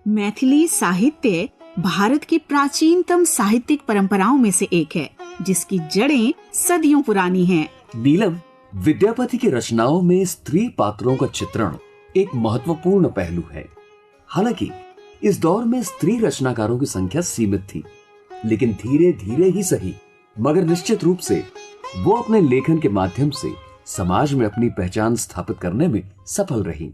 मैथिली साहित्य भारत की प्राचीनतम साहित्यिक परंपराओं में से एक है, जिसकी जड़ें सदियों पुरानी हैं। नीलम, विद्यापति की रचनाओं में स्त्री पात्रों का चित्रण एक महत्वपूर्ण पहलू है। हालांकि इस दौर में स्त्री रचनाकारों की संख्या सीमित थी, लेकिन धीरे धीरे ही सही मगर निश्चित रूप से वो अपने लेखन के माध्यम से समाज में अपनी पहचान स्थापित करने में सफल रही।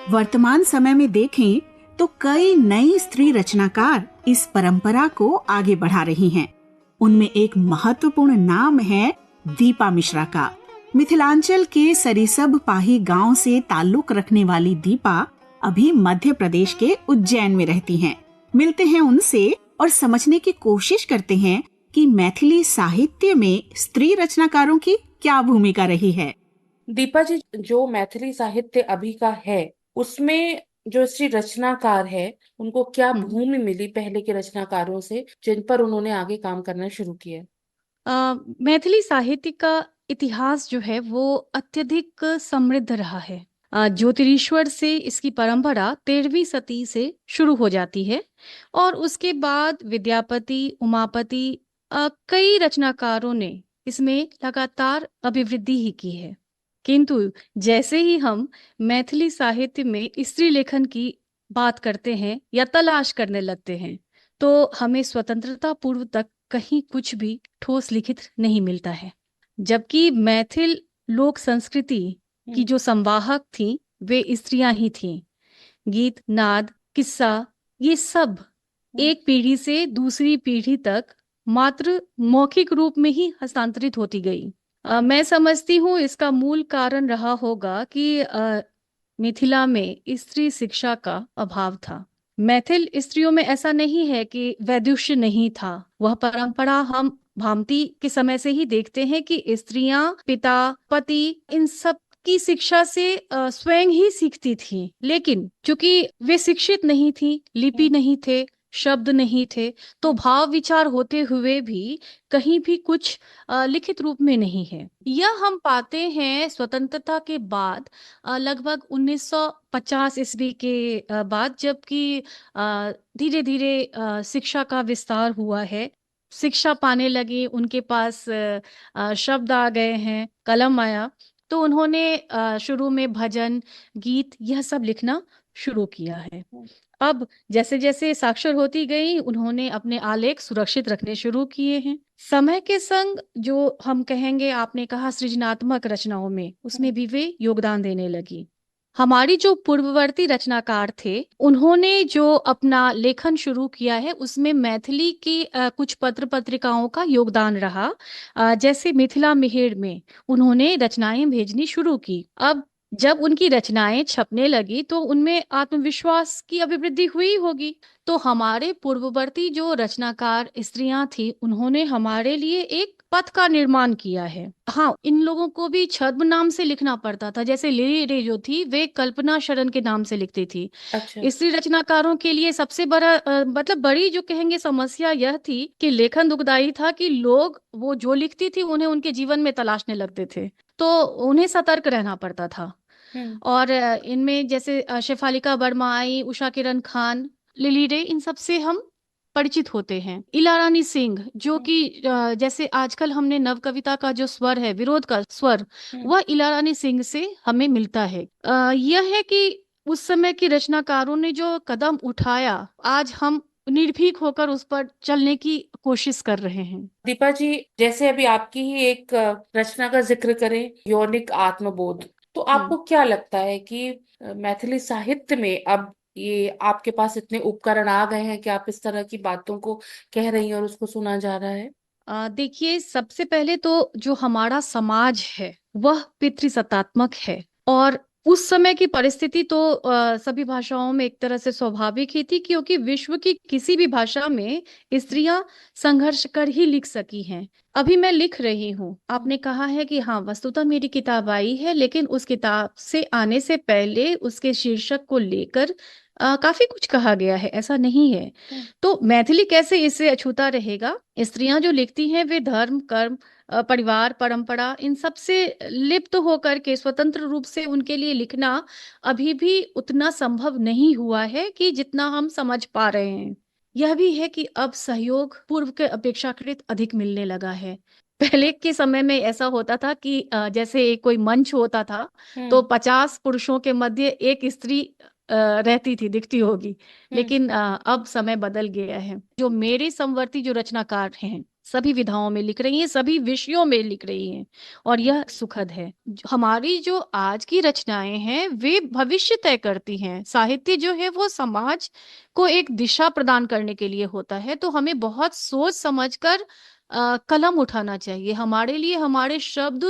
वर्तमान समय में देखें तो कई नई स्त्री रचनाकार इस परंपरा को आगे बढ़ा रही हैं। उनमें एक महत्वपूर्ण नाम है दीपा मिश्रा का। मिथिलांचल के सरिसब पाही गांव से ताल्लुक रखने वाली दीपा अभी मध्य प्रदेश के उज्जैन में रहती हैं। मिलते हैं उनसे और समझने की कोशिश करते हैं कि मैथिली साहित्य में स्त्री रचनाकारों की क्या भूमिका रही है। दीपा जी, जो मैथिली साहित्य अभी का है उसमें जो स्त्री रचनाकार है उनको क्या भूमि मिली पहले के रचनाकारों से, जिन पर उन्होंने आगे काम करना शुरू किया? मैथिली साहित्य का इतिहास जो है वो अत्यधिक समृद्ध रहा है। ज्योतिरीश्वर से इसकी परंपरा 13वीं शती से शुरू हो जाती है और उसके बाद विद्यापति, उमापति, कई रचनाकारों ने इसमें लगातार अभिवृद्धि ही की है। किंतु जैसे ही हम मैथिली साहित्य में स्त्री लेखन की बात करते हैं या तलाश करने लगते हैं तो हमें स्वतंत्रता पूर्व तक कहीं कुछ भी ठोस लिखित नहीं मिलता है। जबकि मैथिल लोक संस्कृति की जो संवाहक थी वे स्त्रियां ही थीं। गीत, नाद, किस्सा, ये सब एक पीढ़ी से दूसरी पीढ़ी तक मात्र मौखिक रूप में ही हस्तांतरित होती गई। मैं समझती हूँ इसका मूल कारण रहा होगा कि मिथिला में स्त्री शिक्षा का अभाव था। मैथिल स्त्रियों में ऐसा नहीं है कि वैदुष्य नहीं था। वह परंपरा हम भामती के समय से ही देखते हैं कि स्त्रियां पिता, पति, इन सब की शिक्षा से स्वयं ही सीखती थी। लेकिन चूंकि वे शिक्षित नहीं थी, लिपि नहीं थे, शब्द नहीं थे, तो भाव विचार होते हुए भी कहीं भी कुछ लिखित रूप में नहीं है। यह हम पाते हैं स्वतंत्रता के बाद, लगभग 1950 ईस्वी के बाद, जबकि धीरे धीरे शिक्षा का विस्तार हुआ है। शिक्षा पाने लगी, उनके पास शब्द आ गए हैं, कलम आया, तो उन्होंने शुरू में भजन, गीत, यह सब लिखना शुरू किया है। अब जैसे जैसे साक्षर होती गई उन्होंने अपने आलेख सुरक्षित रखने शुरू किए हैं। समय के संग जो हम कहेंगे, आपने कहा सृजनात्मक रचनाओं में, उसमें भी वे योगदान देने लगी। हमारी जो पूर्ववर्ती रचनाकार थे उन्होंने जो अपना लेखन शुरू किया है उसमें मैथिली की कुछ पत्र पत्रिकाओं का योगदान रहा। जैसे मिथिला मिहिर में उन्होंने रचनाएं भेजनी शुरू की। अब जब उनकी रचनाएं छपने लगी तो उनमें आत्मविश्वास की अभिवृद्धि हुई होगी। तो हमारे पूर्ववर्ती जो रचनाकार स्त्रियां थी उन्होंने हमारे लिए एक पथ का निर्माण किया है। हाँ, इन लोगों को भी छद्म नाम से लिखना पड़ता था। जैसे लिली रे जो थी वे कल्पना शरण के नाम से लिखती थी। अच्छा। स्त्री रचनाकारों के लिए सबसे बड़ा मतलब बड़ी जो कहेंगे समस्या यह थी कि लेखन दुखदाई था कि लोग वो जो लिखती थी उन्हें उनके जीवन में तलाशने लगते थे, तो उन्हें सतर्क रहना पड़ता था। और इनमें जैसे शेफालिका वर्मा आई, उषा किरण खान, लिली रे, इन सब से हम परिचित होते हैं। इला रानी सिंह जो कि जैसे आजकल हमने नव कविता का जो स्वर है, विरोध का स्वर, वह इला रानी सिंह से हमें मिलता है। यह है कि उस समय के रचनाकारों ने जो कदम उठाया, आज हम निर्भीक होकर उस पर चलने की कोशिश कर रहे हैं। दीपा जी, जैसे अभी आपकी ही एक रचना का जिक्र करें, यौनिक आत्मबोध, तो आपको क्या लगता है कि मैथिली साहित्य में अब ये आपके पास इतने उपकरण आ गए हैं कि आप इस तरह की बातों को कह रही हैं और उसको सुना जा रहा है? देखिए, सबसे पहले तो जो हमारा समाज है वह पितृसत्तात्मक है और उस समय की परिस्थिति तो सभी भाषाओं में एक तरह से स्वाभाविक ही थी, क्योंकि विश्व की किसी भी भाषा में स्त्रियां संघर्ष कर ही लिख सकी हैं। अभी मैं लिख रही हूँ, आपने कहा है कि हाँ, वस्तुतः मेरी किताब आई है, लेकिन उस किताब से आने से पहले उसके शीर्षक को लेकर काफी कुछ कहा गया है, ऐसा नहीं है। तो मैथिली कैसे इससे अछूता रहेगा? स्त्रियां जो लिखती हैं वे धर्म, कर्म, परिवार, परंपरा, इन सब से लिप्त होकर के स्वतंत्र रूप से उनके लिए लिखना अभी भी उतना संभव नहीं हुआ है कि जितना हम समझ पा रहे हैं। यह भी है कि अब सहयोग पूर्व के अपेक्षाकृत अधिक मिलने लगा है। पहले के समय में ऐसा होता था कि जैसे कोई मंच होता था तो 50 पुरुषों के मध्य एक स्त्री रहती थी, दिखती होगी। लेकिन अब समय बदल गया है। जो मेरे समवर्ती जो रचनाकार हैं, सभी विधाओं में लिख रही हैं, सभी विषयों में लिख रही हैं, और यह सुखद है। हमारी जो आज की रचनाएं हैं वे भविष्य तय करती हैं। साहित्य जो है वो समाज को एक दिशा प्रदान करने के लिए होता है, तो हमें बहुत सोच समझकर कलम उठाना चाहिए। हमारे लिए हमारे शब्द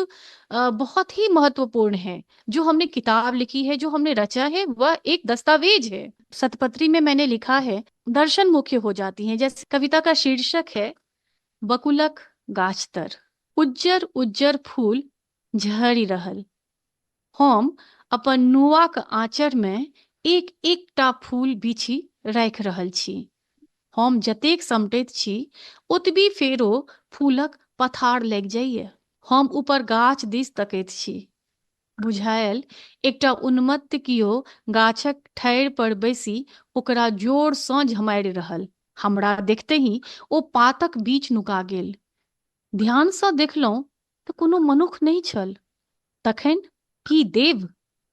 बहुत ही महत्वपूर्ण हैं। जो हमने किताब लिखी है, जो हमने रचा है, वह एक दस्तावेज है। शतपत्री में मैंने लिखा है, दर्शन मुख्य हो जाती हैं। जैसे कविता का शीर्षक है बकुलक गाछतर, उज्जर उज्जर फूल झड़ी रहल। हम अपन नुआक आंचर में एक एकटा फूल बिछी राखि रहल छी। हम जतेक समटैत छी ओतबी फेरो फूलक पथार लागि जाइए। हम ऊपर गाछ दिस तकैत छी। बुझायल एकटा उन्मत्त कियो गाछक ठाढ़ि पर बैसी ओकरा जोर सँ झमारि रहल। हमरा देखते ही ओ पातक बीच नुका गेल। ध्यान सँ देखलहुँ तऽ कोनो मनुख नहि छल। तखन की देव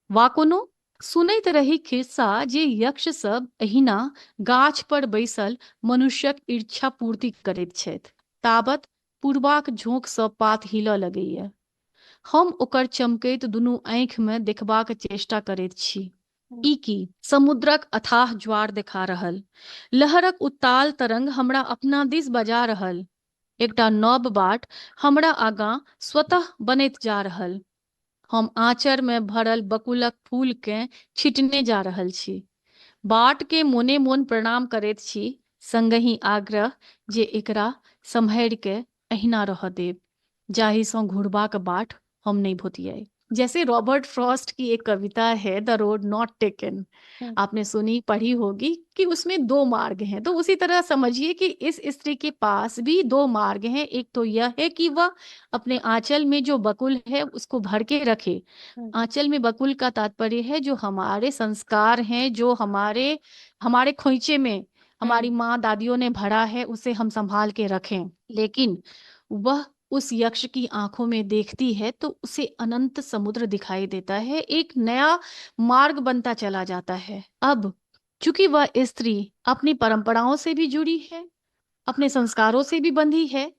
वा कोनो? सुनैत रही खिस्सा जे यक्ष सब एहिना गाछ पर बैसल मनुष्यक इच्छा पूर्ति करैत छथि। ताबत पूर्वाक झोंक सँ पात हिलऽ लगैया। हम ओकर चमकैत दुनू आँखि में देखबाक चेष्टा करैत छी। ई की समुद्रक अथाह ज्वार देखा रहल। लहरक उत्ताल तरंग हमरा अपना दिस बजा रहल। एकटा नव बाट हमरा आगाँ स्वतः बनैत जा रहल। हम आंचर में भरल बकुलक फूल के छिटने जा रहल छी। बाट के मोने मोन प्रणाम करैत छी, संगहि आग्रह जे एकरा सम्हारि के अहिना रह देब, जाहि सँ घुरबाक बाट हम नहीं भुतियाए। जैसे रॉबर्ट फ्रॉस्ट की एक कविता है द रोड नॉट टेकन, आपने सुनी पढ़ी होगी, कि उसमें दो मार्ग हैं। तो उसी तरह समझिए कि इस स्त्री के पास भी दो मार्ग हैं। एक तो यह है कि वह अपने आंचल में जो बकुल है उसको भर के रखे। आंचल में बकुल का तात्पर्य है जो हमारे संस्कार हैं, जो हमारे हमारे खोइचे में हमारी माँ दादियों ने भरा है, उसे हम संभाल के रखें। लेकिन वह उस यक्ष की आंखों में देखती है तो उसे अनंत समुद्र दिखाई देता है, एक नया मार्ग बनता चला जाता है। अब चूंकि वह स्त्री अपनी परंपराओं से भी जुड़ी है, अपने संस्कारों से भी बंधी है,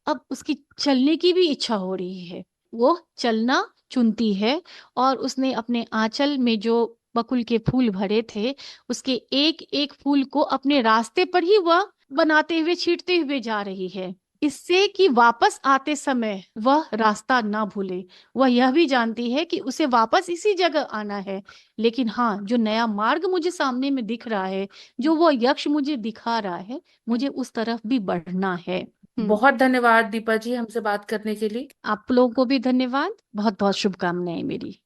अब उसकी चलने की भी इच्छा हो रही है। वो चलना चुनती है और उसने अपने आंचल में जो बकुल के फूल भरे थे, उसके एक एक फूल को अपने रास्ते पर ही वह बनाते हुए, छींटते हुए जा रही है, इससे कि वापस आते समय वह रास्ता ना भूले। वह यह भी जानती है कि उसे वापस इसी जगह आना है, लेकिन हाँ, जो नया मार्ग मुझे सामने में दिख रहा है, जो वो यक्ष मुझे दिखा रहा है, मुझे उस तरफ भी बढ़ना है। बहुत धन्यवाद दीपा जी हमसे बात करने के लिए। आप लोगों को भी धन्यवाद। बहुत बहुत शुभकामनाएं मेरी।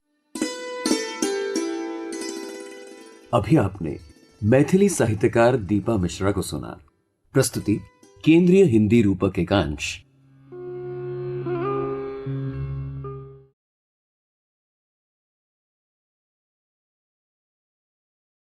अभी आपने मैथिली साहित्यकार दीपा मिश्रा को सुना। प्रस्तुति केंद्रीय हिंदी रूपक एकांश